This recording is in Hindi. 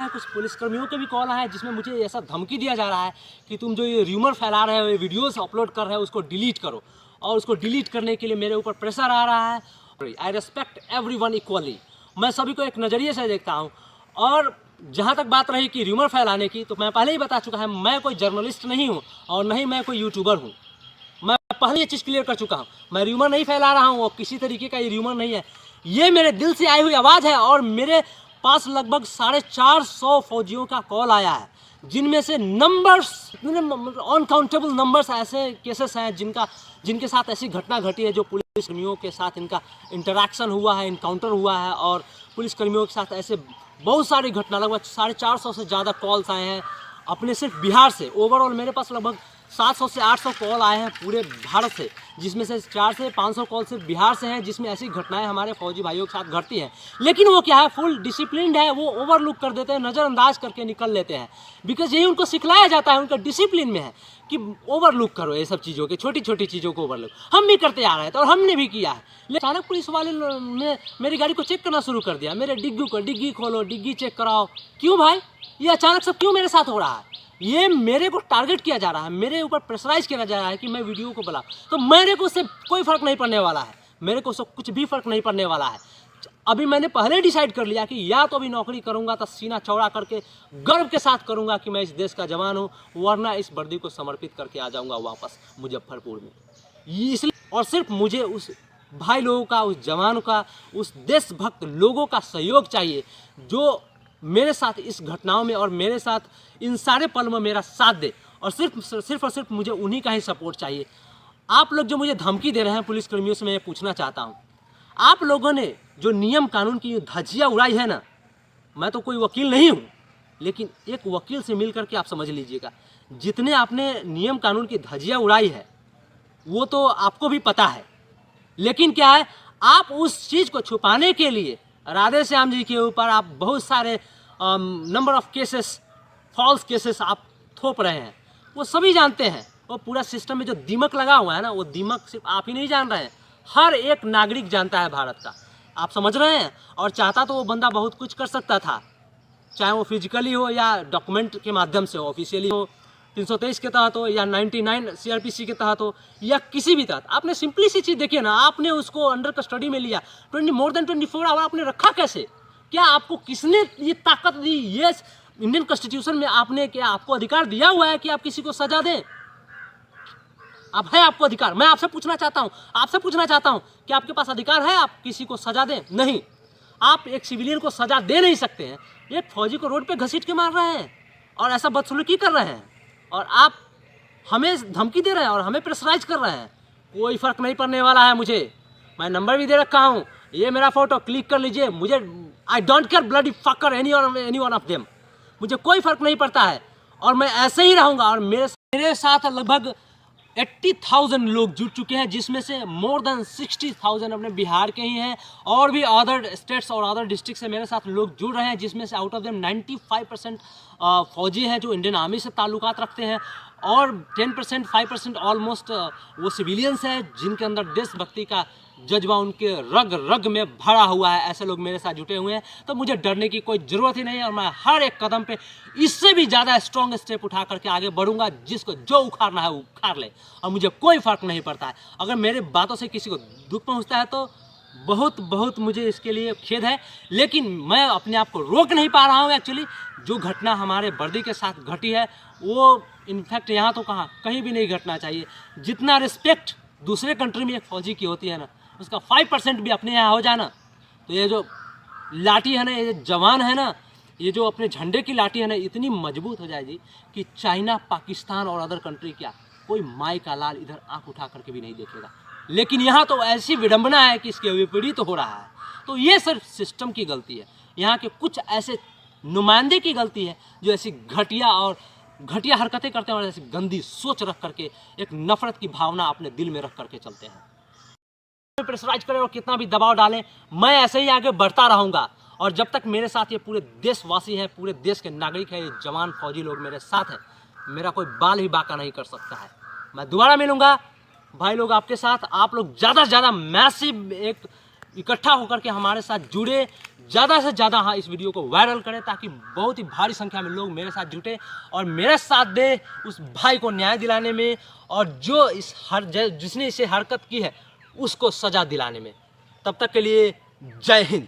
है कुछ पुलिसकर्मियों के भी कॉल आया है जिसमें मुझे ऐसा धमकी दिया जा रहा है कि तुम जो ये र्यूमर फैला रहे हो, ये वीडियोस अपलोड कर रहे हो, उसको डिलीट करो। और उसको डिलीट करने के लिए मेरे ऊपर प्रेशर आ रहा है। आई रेस्पेक्ट एवरीवन इक्वली, मैं सभी को एक नज़रिए से देखता हूँ। और जहाँ तक बात रही कि र्यूमर फैलाने की, तो मैं पहले ही बता चुका है, मैं कोई जर्नलिस्ट नहीं हूँ और नहीं मैं कोई यूट्यूबर हूँ। मैं पहले ये चीज़ क्लियर कर चुका हूँ, मैं र्यूमर नहीं फैला रहा हूँ और किसी तरीके का ये र्यूमर नहीं है। ये मेरे दिल से आई हुई आवाज़ है और मेरे पास लगभग 450 फौजियों का कॉल आया है, जिनमें से नंबर्स, अनकाउंटेबल नंबर्स ऐसे केसेस हैं जिनके साथ ऐसी घटना घटी है, जो पुलिसकर्मियों के साथ इनका इंटरैक्शन हुआ है, इनकाउंटर हुआ है। और पुलिसकर्मियों के साथ ऐसे बहुत सारी घटना, लगभग 450 से ज़्यादा कॉल्स आए हैं अपने सिर्फ बिहार से। ओवरऑल मेरे पास लगभग 700 से 800 कॉल आए हैं पूरे भारत से, जिसमें से 400 से 500 कॉल सिर्फ बिहार से हैं, जिसमें ऐसी घटनाएं हमारे फौजी भाइयों के साथ घटती हैं। लेकिन वो क्या है, फुल डिसिप्लिन्ड है, वो ओवरलुक कर देते हैं, नज़रअंदाज करके निकल लेते हैं। बिकॉज यही उनको सिखलाया जाता है, उनका डिसिप्लिन में है कि ओवरलुक करो ये सब चीज़ों के, छोटी छोटी चीज़ों को ओवरलुक। हम भी करते आ रहे थे और हमने भी किया है। लेकिन अचानक पुलिस वाले ने मेरी गाड़ी को चेक करना शुरू कर दिया, मेरे डिग्गी खोलो, डिग्गी चेक कराओ। क्यों भाई, ये अचानक सब क्यों मेरे साथ हो रहा है? ये मेरे को टारगेट किया जा रहा है, मेरे ऊपर प्रेशराइज किया जा रहा है कि मैं वीडियो को बना। तो मेरे को उससे कोई फ़र्क नहीं पड़ने वाला है, मेरे को उससे कुछ भी फ़र्क नहीं पड़ने वाला है। अभी मैंने पहले डिसाइड कर लिया कि या तो अभी नौकरी करूंगा तो सीना चौड़ा करके गर्व के साथ करूंगा कि मैं इस देश का जवान हूं, वरना इस वर्दी को समर्पित करके आ जाऊंगा वापस मुजफ्फरपुर में। इसलिए और सिर्फ मुझे उस भाई लोगों का, उस जवानों का, उस देशभक्त लोगों का सहयोग चाहिए जो मेरे साथ इस घटनाओं में और मेरे साथ इन सारे पल में मेरा साथ दे। और सिर्फ मुझे उन्हीं का ही सपोर्ट चाहिए। आप लोग जो मुझे धमकी दे रहे हैं पुलिसकर्मियों से, मैं ये पूछना चाहता हूँ, आप लोगों ने जो नियम कानून की धज्जियाँ उड़ाई है ना, मैं तो कोई वकील नहीं हूँ, लेकिन एक वकील से मिल करके आप समझ लीजिएगा, जितने आपने नियम कानून की धज्जियाँ उड़ाई है वो तो आपको भी पता है। लेकिन क्या है, आप उस चीज़ को छुपाने के लिए राधे श्याम जी के ऊपर आप बहुत सारे number of cases, false cases आप थोप रहे हैं। वो सभी जानते हैं, वो पूरा सिस्टम में जो दीमक लगा हुआ है ना, वो दीमक सिर्फ आप ही नहीं जान रहे हैं, हर एक नागरिक जानता है भारत का। आप समझ रहे हैं? और चाहता तो वो बंदा बहुत कुछ कर सकता था, चाहे वो फिजिकली हो या डॉक्यूमेंट के माध्यम से हो, ऑफिशियली हो, 323 के तहत हो या 99 CRPC के तहत हो या किसी भी तहत। आपने सिंपली सी चीज़ देखिए ना, आपने उसको अंडर कस्टडी में लिया, मोर देन 24 आवर आपने रखा कैसे? क्या आपको किसने ये ताकत दी? ये इंडियन कॉन्स्टिट्यूशन में आपने क्या आपको अधिकार दिया हुआ है कि आप किसी को सजा दें? अब है आपको अधिकार? मैं आपसे पूछना चाहता हूं कि आपके पास अधिकार है आप किसी को सजा दें? नहीं। आप एक सिविलियन को सजा दे नहीं सकते हैं, एक फौजी को रोड पे घसीट के मार रहे हैं और ऐसा बदसलूकी कर रहे हैं, और आप हमें धमकी दे रहे हैं और हमें प्रेशराइज कर रहे हैं। कोई फर्क नहीं पड़ने वाला है मुझे। मैं नंबर भी दे रखा हूँ, ये मेरा फोटो क्लिक कर लीजिए। मुझे I don't care bloody fucker any one of them, मुझे कोई फर्क नहीं पड़ता है और मैं ऐसे ही रहूँगा। और मेरे साथ लगभग 80,000 लोग जुड़ चुके हैं, जिसमें से मोर देन 60,000 अपने बिहार के ही हैं, और भी अदर स्टेट्स और अदर डिस्ट्रिक्ट से मेरे साथ लोग जुड़ रहे हैं, जिसमें से आउट ऑफ देम 95% फौजी हैं जो इंडियन आर्मी से ताल्लुकात रखते हैं, और 10% 5% ऑलमोस्ट वो सिविलियंस हैं जिनके अंदर देशभक्ति का जज्बा उनके रग रग में भरा हुआ है। ऐसे लोग मेरे साथ जुटे हुए हैं, तो मुझे डरने की कोई ज़रूरत ही नहीं है। और मैं हर एक कदम पे इससे भी ज़्यादा स्ट्रॉन्ग स्टेप उठा करके आगे बढ़ूंगा। जिसको जो उखाड़ना है वो उखाड़ ले, और मुझे कोई फ़र्क नहीं पड़ता है। अगर मेरे बातों से किसी को दुख पहुँचता है तो बहुत मुझे इसके लिए खेद है, लेकिन मैं अपने आप को रोक नहीं पा रहा हूँ। एक्चुअली जो घटना हमारे वर्दी के साथ घटी है वो इनफैक्ट यहाँ तो कहीं भी नहीं घटना चाहिए। जितना रिस्पेक्ट दूसरे कंट्री में एक फ़ौजी की होती है ना, उसका 5% भी अपने यहाँ हो जाए ना, तो ये जो लाठी है ना, ये जवान है ना, ये जो अपने झंडे की लाठी है ना, इतनी मजबूत हो जाएगी कि चाइना, पाकिस्तान और अदर कंट्री क्या कोई माई का लाल इधर आँख उठा करके भी नहीं देखेगा। लेकिन यहाँ तो ऐसी विडंबना है कि इसके विपरीत हो रहा है। तो ये सिर्फ सिस्टम की गलती है, यहाँ के कुछ ऐसे नुमाइंदे की गलती है जो ऐसी घटिया हरकतें करते हैं और ऐसी गंदी सोच रख करके एक नफरत की भावना अपने दिल में रख करके चलते हैं। प्रेशराइज करें और कितना भी दबाव डालें, मैं ऐसे ही आगे बढ़ता रहूँगा। और जब तक मेरे साथ ये पूरे देशवासी हैं, पूरे देश के नागरिक हैं, ये जवान फौजी लोग मेरे साथ हैं, मेरा कोई बाल भी बाका नहीं कर सकता है। मैं दोबारा मिलूँगा भाई लोग आपके साथ। आप लोग ज़्यादा से ज़्यादा मैसिव एक इकट्ठा होकर के हमारे साथ जुड़े, ज़्यादा से ज़्यादा हाँ इस वीडियो को वायरल करें ताकि बहुत ही भारी संख्या में लोग मेरे साथ जुटे और मेरे साथ दे उस भाई को न्याय दिलाने में और जो जिसने इसे हरकत की है उसको सज़ा दिलाने में। तब तक के लिए जय हिंद।